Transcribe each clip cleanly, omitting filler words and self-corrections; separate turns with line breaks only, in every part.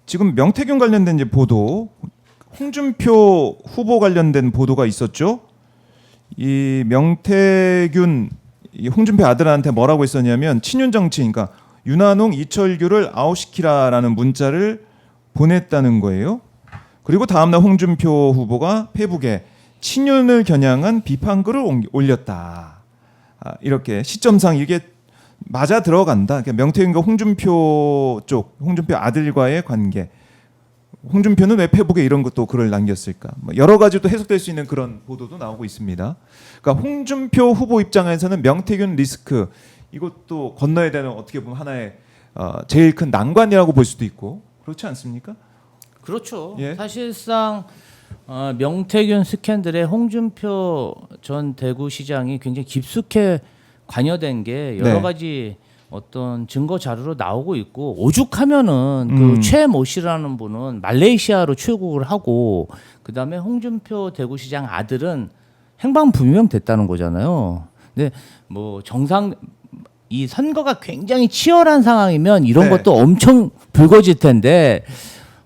지금 명태균 관련된 이제 보도, 홍준표 후보 관련된 보도가 있었죠. 이 명태균, 이 홍준표 아들한테 뭐라고 했었냐면 친윤 정치, 그러니까 윤한홍, 이철규를 아웃시키라라는 문자를 보냈다는 거예요. 그리고 다음날 홍준표 후보가 페북에 친윤을 겨냥한 비판글을 올렸다. 이렇게 시점상 이게 맞아 들어간다. 그러니까 명태균과 홍준표 쪽, 홍준표 아들과의 관계. 홍준표는 왜 페북에 이런 것도 글을 남겼을까? 뭐 여러 가지 또 해석될 수 있는 그런 보도도 나오고 있습니다. 그러니까 홍준표 후보 입장에서는 명태균 리스크, 이것도 건너야 되는 어떻게 보면 하나의 제일 큰 난관이라고 볼 수도 있고, 그렇지 않습니까?
그렇죠.
예.
사실상 명태균 스캔들에 홍준표 전 대구시장이 굉장히 깊숙이 관여된 게 여러
네.
가지 어떤 증거 자료로 나오고 있고, 오죽하면은 그 최모 씨라는 분은 말레이시아로 출국을 하고 그다음에 홍준표 대구시장 아들은 행방불명 됐다는 거잖아요. 근데 뭐 이 선거가 굉장히 치열한 상황이면 이런
네.
것도 엄청 불거질 텐데,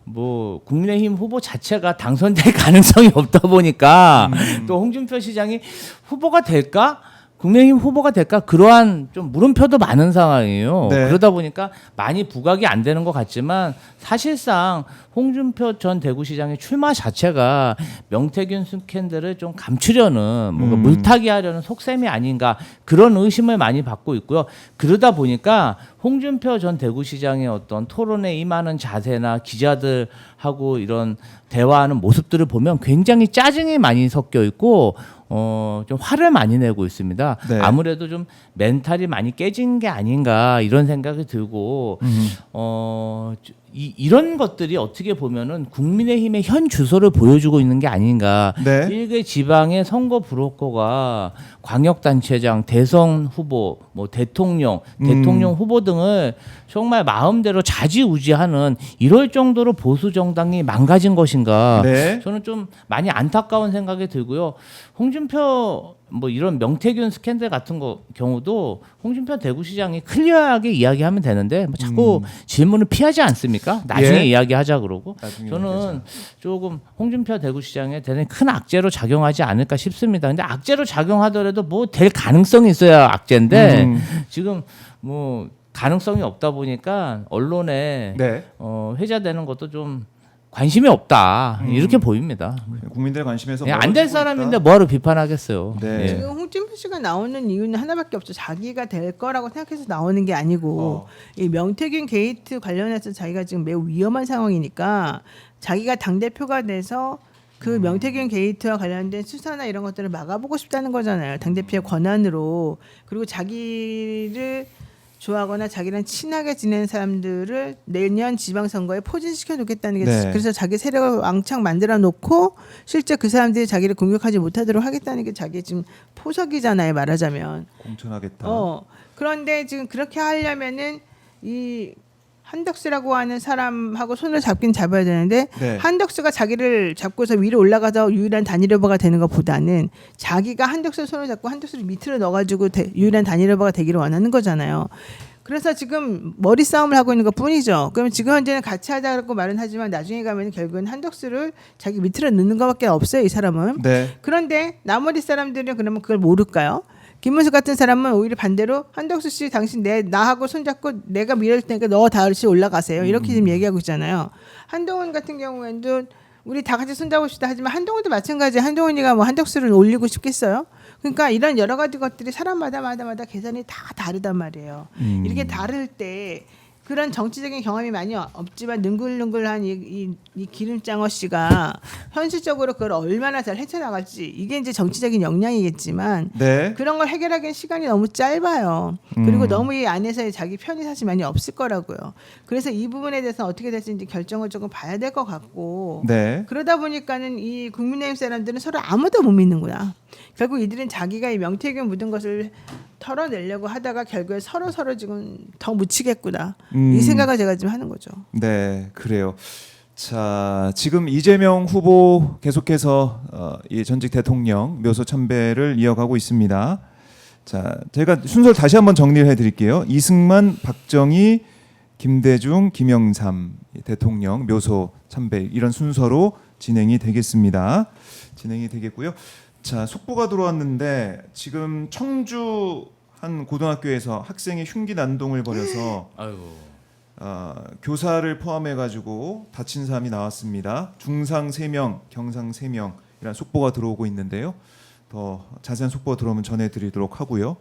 뭐 국민의힘 후보 자체가 당선될 가능성이 없다 보니까 또 홍준표 시장이 후보가 될까? 국민의힘 후보가 될까? 그러한 좀 물음표도 많은 상황이에요.
네.
그러다 보니까 많이 부각이 안 되는 것 같지만, 사실상 홍준표 전 대구시장의 출마 자체가 명태균 스캔들을 좀 감추려는, 뭔가 물타기 하려는 속셈이 아닌가, 그런 의심을 많이 받고 있고요. 그러다 보니까 홍준표 전 대구시장의 어떤 토론에 임하는 자세나 기자들하고 이런 대화하는 모습들을 보면 굉장히 짜증이 많이 섞여 있고 좀 화를 많이 내고 있습니다.
네.
아무래도 좀 멘탈이 많이 깨진 게 아닌가, 이런 생각이 들고 이런 것들이 어떻게 보면은 국민의힘의 현 주소를 보여주고 있는 게 아닌가.
네.
일개 지방의 선거 브로커가 광역단체장, 대선 후보, 뭐 대통령 후보 등을 정말 마음대로 좌지우지하는, 이럴 정도로 보수 정당이 망가진 것인가.
네.
저는 좀 많이 안타까운 생각이 들고요. 홍준표 뭐 이런 명태균 스캔들 같은 경우도 홍준표 대구시장이 클리어하게 이야기하면 되는데 뭐 자꾸 질문을 피하지 않습니까? 나중에
예.
이야기하자 그러고.
나중에
저는 조금 홍준표 대구시장에 대단히 큰 악재로 작용하지 않을까 싶습니다. 근데 악재로 작용하더라도 뭐 될 가능성이 있어야 악재인데 지금 뭐 가능성이 없다 보니까 언론에
네.
회자되는 것도 좀 관심이 없다, 이렇게 보입니다.
국민들 관심에서
안 될 사람인데 뭐하러 비판하겠어요.
네.
예.
지금 홍준표 씨가 나오는 이유는 하나밖에 없죠. 자기가 될 거라고 생각해서 나오는 게 아니고 이 명태균 게이트 관련해서 자기가 지금 매우 위험한 상황이니까 자기가 당대표가 돼서 그 명태균 게이트와 관련된 수사나 이런 것들을 막아보고 싶다는 거잖아요. 당대표의 권한으로. 그리고 자기를 좋아하거나 자기랑 친하게 지내는 사람들을 내년 지방선거에 포진시켜 놓겠다는 게,
네.
그래서 자기 세력을 왕창 만들어 놓고 실제 그 사람들이 자기를 공격하지 못하도록 하겠다는 게 자기 지금 포석이잖아요, 말하자면.
공천하겠다.
그런데 지금 그렇게 하려면은 이 한덕수라고 하는 사람하고 손을 잡긴 잡아야 되는데,
네.
한덕수가 자기를 잡고서 위로 올라가서 유일한 단일 후보가 되는 것보다는 자기가 한덕수 손을 잡고 한덕수를 밑으로 넣어가지고 유일한 단일 후보가 되기를 원하는 거잖아요. 그래서 지금 머리 싸움을 하고 있는 것뿐이죠. 그러면 지금 현재는 같이 하자고 말은 하지만 나중에 가면 결국은 한덕수를 자기 밑으로 넣는 것밖에 없어요, 이 사람은.
네.
그런데 나머지 사람들은 그러면 그걸 모를까요? 김문수 같은 사람은 오히려 반대로 한덕수 씨 당신 나하고 손잡고 내가 밀을 테니까 너 다시 올라가세요, 이렇게 지금 얘기하고 있잖아요. 한동훈 같은 경우에도 우리 다 같이 손잡읍시다 하지만 한동훈도 마찬가지예요. 한동훈이가 뭐 한덕수를 올리고 싶겠어요? 그러니까 이런 여러 가지 것들이 사람마다 계산이 다 다르단 말이에요. 이렇게 다를 때 그런 정치적인 경험이 많이 없지만 능글능글한 이 기름장어 씨가 현실적으로 그걸 얼마나 잘 헤쳐나갈지, 이게 이제 정치적인 역량이겠지만
네.
그런 걸 해결하기엔 시간이 너무 짧아요. 그리고 너무 이 안에서의 자기 편이 사실 많이 없을 거라고요. 그래서 이 부분에 대해서 어떻게 될지 이제 결정을 조금 봐야 될 것 같고,
네.
그러다 보니까는 이 국민의힘 사람들은 서로 아무도 못 믿는구나. 결국 이들은 자기가 이 명태균 묻은 것을 털어내려고 하다가 결국에 서로 지금 더 묻히겠구나. 이 생각을 제가 지금 하는 거죠.
네, 그래요. 자, 지금 이재명 후보 계속해서 이 전직 대통령 묘소 참배를 이어가고 있습니다. 자, 제가 순서를 다시 한번 정리를 해드릴게요. 이승만, 박정희, 김대중, 김영삼 대통령 묘소 참배 이런 순서로 진행이 되겠습니다. 진행이 되겠고요. 자, 속보가 들어왔는데 지금 청주 한 고등학교에서 학생이 흉기 난동을 벌여서
아이고.
교사를 포함해 가지고 다친 사람이 나왔습니다. 중상 3명, 경상 3명 이란 속보가 들어오고 있는데요. 더 자세한 속보가 들어오면 전해드리도록 하고요.